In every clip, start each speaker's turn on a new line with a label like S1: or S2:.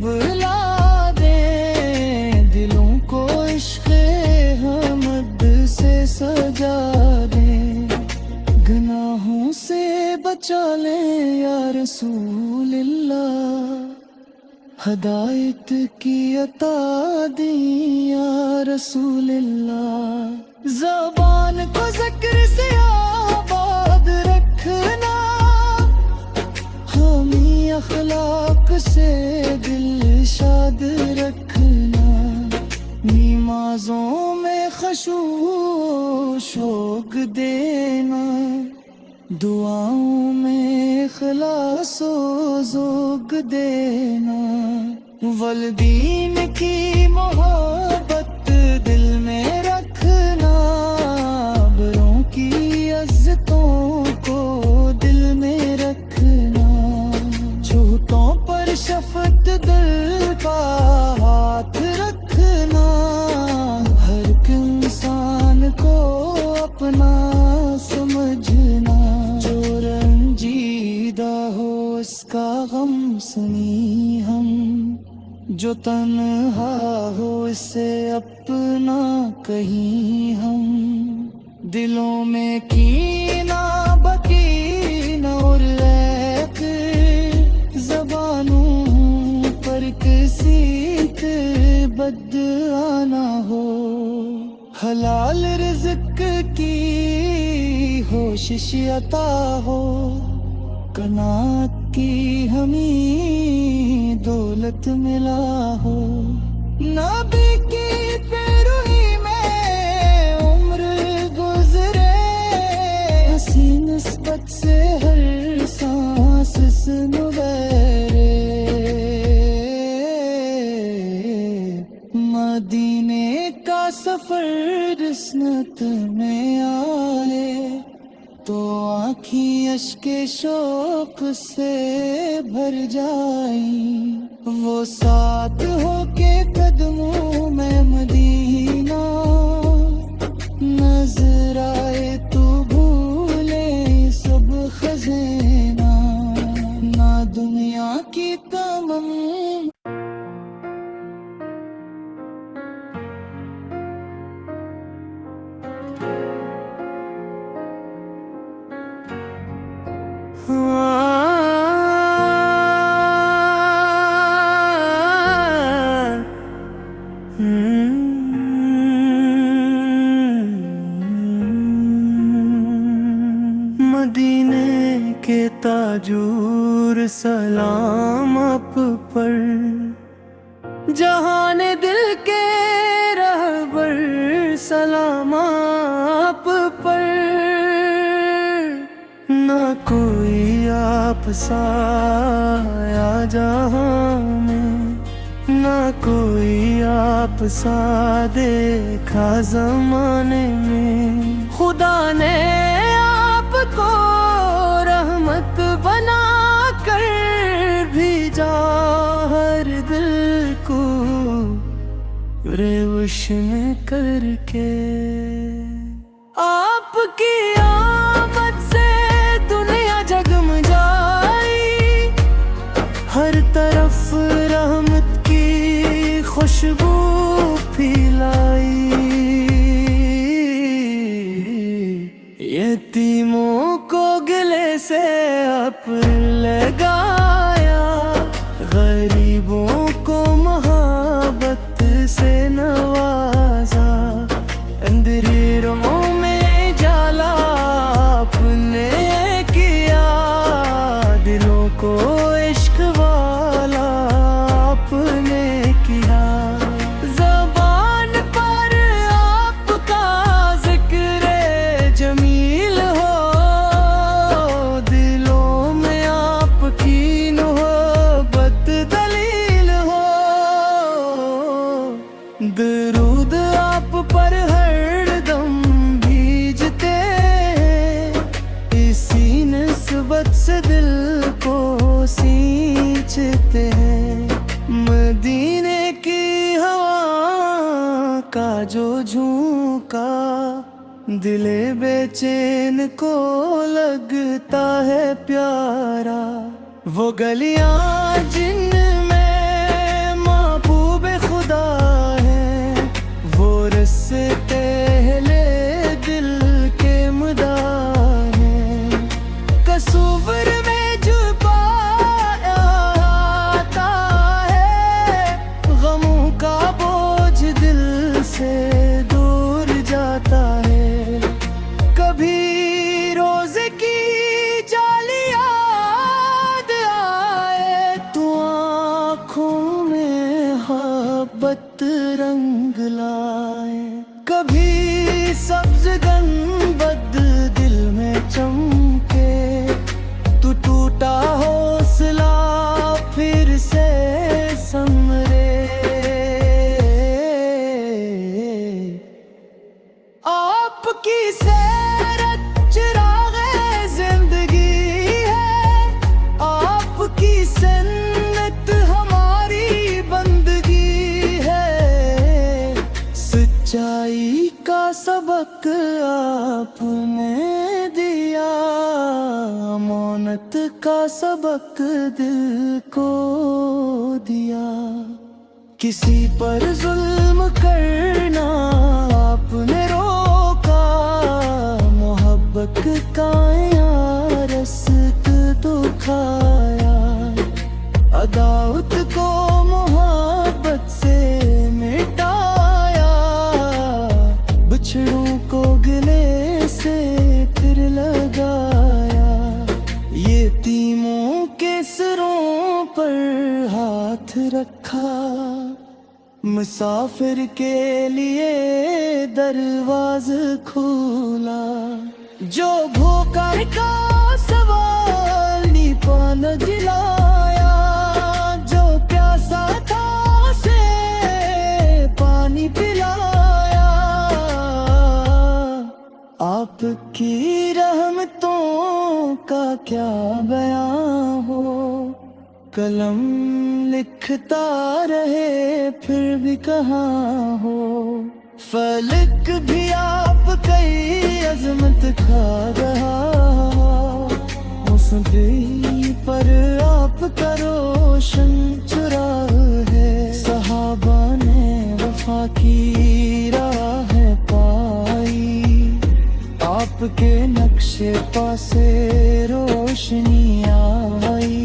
S1: بلا دیں، دلوں کو عشق حمد سے سجا دیں، گناہوں سے بچا لیں یا رسول اللہ، ہدایت کی عطا دیں یا رسول اللہ، زبان کو ذکر سے آباد رکھنا، ہمیں اخلاق سے دل شاد رکھنا، نمازوں میں خشوع و شوق دینا، دعاؤں میں اخلاص و ذوق دینا، والدین کی محبت دل میں رکھنا، بڑوں کی عزتوں کو دل میں رکھنا، چھوٹوں پر شفقت دل کا ہاتھ رکھنا، ہر ایک انسان کو اپنا سمجھنا، جو رنجیدہ ہو اس کا غم سنی ہم، جو تنہا ہو اسے اپنا کہیں ہم، دلوں میں کینہ بکینہ اور ایک زبانوں پر کسی کے بدعا نہ ہو، حلال رزق کی کوشش عطا ہو، قناعت کی ہمیں دولت ملا ہو، نبی کی پیروی میں عمر گزرے، ہنسی نسبت سے ہر سانس سنویرے، مدینے کا سفر رسنت میں آئے تو آنکھیں اشک شوق سے بھر جائیں، وہ ساتھ ہو کے قدموں میں مدینہ نظر آئے تو بھولے سب خزینہ، نہ دنیا کی تمام مدینے کے تاجور سلام آپ پر، جہان دل کے رہبر سلام آپ پر، نہ کوئی آپ سا آیا جہاں میں، نہ کوئی آپ سا دیکھا زمانے میں، خدا نے آپ کو رحمت بنا کر بھیجا، ہر دل کو روشن کر کے، آپ کی آمد سے دنیا جگمگائی، ہر طرف رحمت کی خوشبو پھیلائی، یتیموں کو گلے سے آپ لگایا، غریبوں کو محبت سے نوازا، اندھیروں میں جالا آپ نے کیا، دلوں کو عشق والا آپ نے کیا، زبان پر آپ کا ذکر جمیل ہو، دلوں میں آپ کی محبت دلیل ہو، درود آپ پر ہر دم بھیجتے ہیں، اسی نسبت سے دل کو سینچتے ہیں، مدینے کی ہوا کا جو جھونکا، دل بے چین کو لگتا ہے پیارا، وہ گلیاں جن میں محبت رنگ لائے. کبھی سبز گنبد دل میں چمکے، تو ٹوٹا حوصلہ پھر سے سنورے. آپ کی سیرت چراغ زندگی ہے، آپ کی سنت ہماری بندگی ہے. سچائی کا سبق آپ نے دیا، امانت کا سبق دل کو دیا. کسی پر ظلم کرنا آپ نے روکا، محبت کا یار رسک دکھایا. عداوت کو محبت سے مٹایا، بچھڑوں کو گلے سے پھر لگایا. یتیموں کے سروں پر ہاتھ رکھا، مسافر کے لیے دروازہ کھولا. جو بھوکا کا سوال نہیں پانا دلایا، جو پیاسا تھا اسے پانی پلایا. آپ کی رحمتوں کا کیا بیان ہو، قلم لکھتا رہے پھر بھی کہاں ہو. فلک بھی آپ کی عظمت کھا رہا، مستی پر آپ کا روشن چراغ ہے. صحابہ نے وفا کی راہ پائی، آپ کے نقش پا سے روشنی آئی.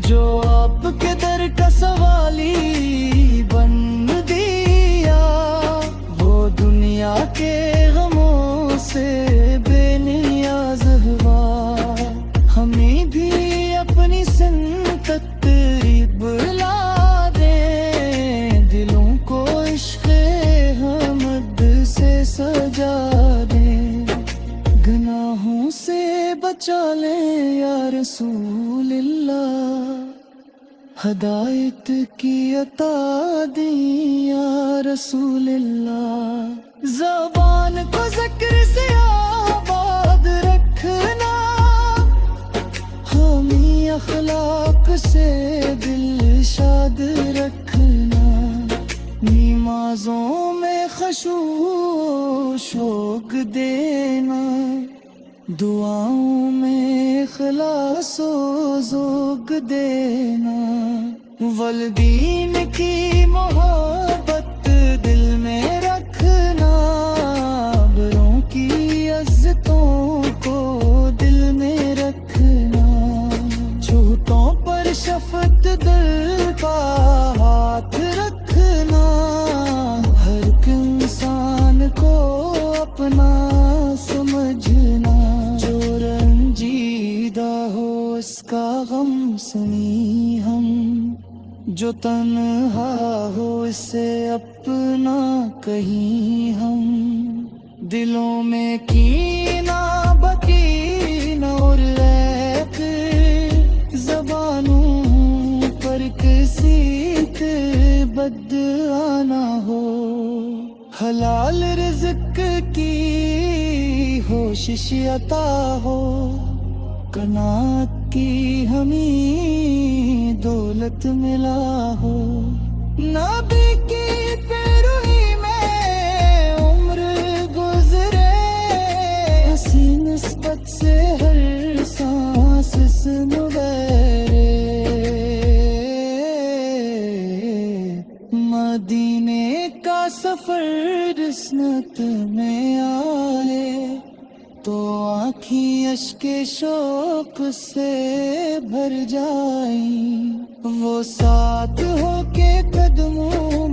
S1: جو آپ کے در کا سوالی بن دیا، وہ دنیا کے غموں سے بے نیاز ہوا. ہمیں بھی اپنی سنت قریب لا دیں، دلوں کو عشق حمد سے سجا دیں. گناہوں سے بچا لیں یا رسول اللہ، ہدایت کی عطا دیں یا رسول اللہ. زبان کو ذکر سے آباد رکھنا، ہمیں اخلاق سے دل شاد رکھنا. نمازوں میں خشوع و شوق دینا، دعاؤں میں اخلاص و ذوق دینا. والدین کی محبت دل میں رکھنا، بروں کی عزتوں کو دل میں رکھنا. چھوٹوں پر شفقت دل کا ہاتھ رکھنا، ہر ایک انسان کو اپنا سمجھنا. جو رنجیدہ ہو اس کا غم سنی ہم، جو تنہا ہو اسے اپنا کہیں ہم. دلوں میں کینہ بکینہ اور ایک زبانوں پر کسی کے بد آنا ہو. حلال رزق کی کوشش عطا ہو، قناعت کی ہمیں دولت ملا ہو. نبی کی پیروی میں عمر گزرے، ہنسی نسبت سے ہر سانس سنویرے. مدینے کا سفر جسنت میں آئے تو آنکھیں اشک شوق سے بھر جائیں. وہ ساتھ ہو کے قدموں